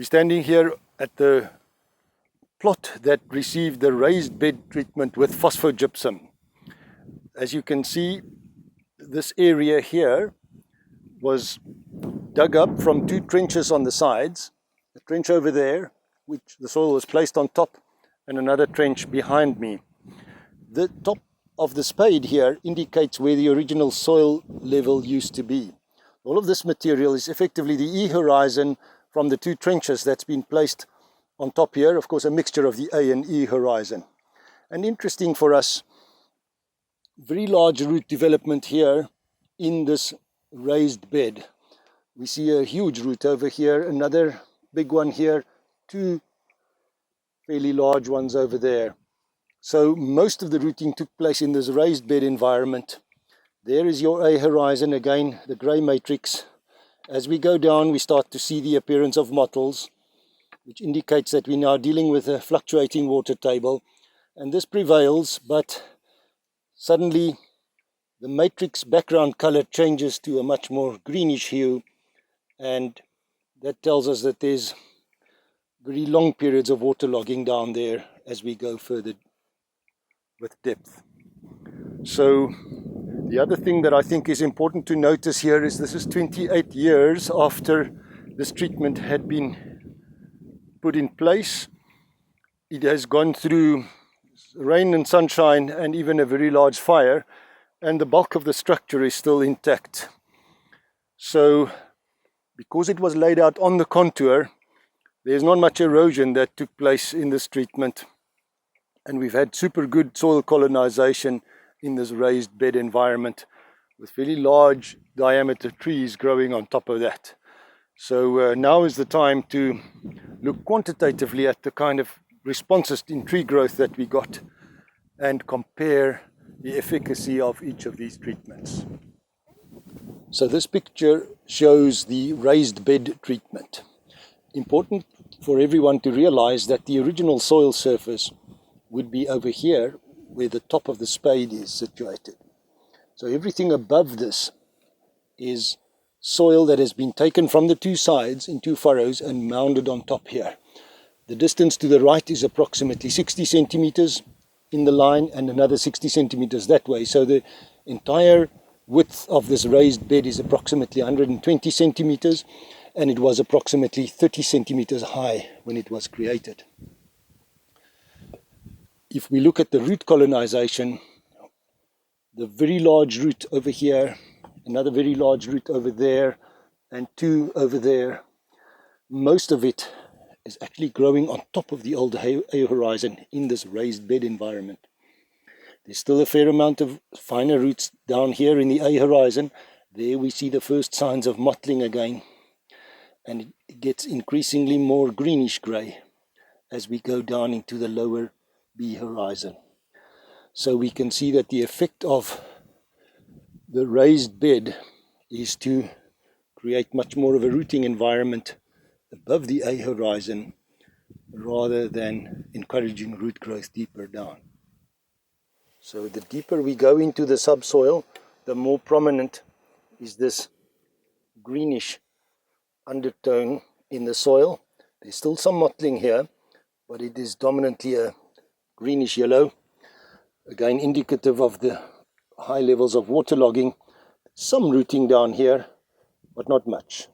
standing here at the plot that received the raised bed treatment with phosphogypsum. As you can see, this area here was dug up from two trenches on the sides. A trench over there, which the soil was placed on top, and another trench behind me. The top of the spade here indicates where the original soil level used to be. All of this material is effectively the E horizon from the two trenches that's been placed on top here. Of course, a mixture of the A and E horizon. And interesting for us, very large root development here in this raised bed. We see a huge root over here, another big one here, two fairly large ones over there. So most of the rooting took place in this raised bed environment. There is your A horizon again, the grey matrix. As we go down, we start to see the appearance of mottles, which indicates that we're now dealing with a fluctuating water table. And this prevails, but suddenly the matrix background color changes to a much more greenish hue, and that tells us that there's very long periods of waterlogging down there as we go further with depth. So the other thing that I think is important to notice here is this is 28 years after this treatment had been put in place. It has gone through rain and sunshine and even a very large fire, and the bulk of the structure is still intact. So because it was laid out on the contour, there's not much erosion that took place in this treatment, and we've had super good soil colonization in this raised bed environment with fairly large diameter trees growing on top of that. So now is the time to look quantitatively at the kind of responses in tree growth that we got and compare the efficacy of each of these treatments. So this picture shows the raised bed treatment. Important for everyone to realize that the original soil surface would be over here where the top of the spade is situated. So everything above this is soil that has been taken from the two sides in two furrows and mounded on top here. The distance to the right is approximately 60 centimeters in the line and another 60 centimeters that way. So the entire width of this raised bed is approximately 120 centimeters, and it was approximately 30 centimeters high when it was created. If we look at the root colonization, the very large root over here, another very large root over there, and two over there, most of it is actually growing on top of the old A horizon in this raised bed environment. There's still a fair amount of finer roots down here in the A horizon. There we see the first signs of mottling again, and it gets increasingly more greenish grey as we go down into the lower B horizon. So we can see that the effect of the raised bed is to create much more of a rooting environment above the A horizon rather than encouraging root growth deeper down. So the deeper we go into the subsoil, the more prominent is this greenish undertone in the soil. There's still some mottling here, but it is dominantly a greenish yellow, again indicative of the high levels of waterlogging. Some rooting down here, but not much.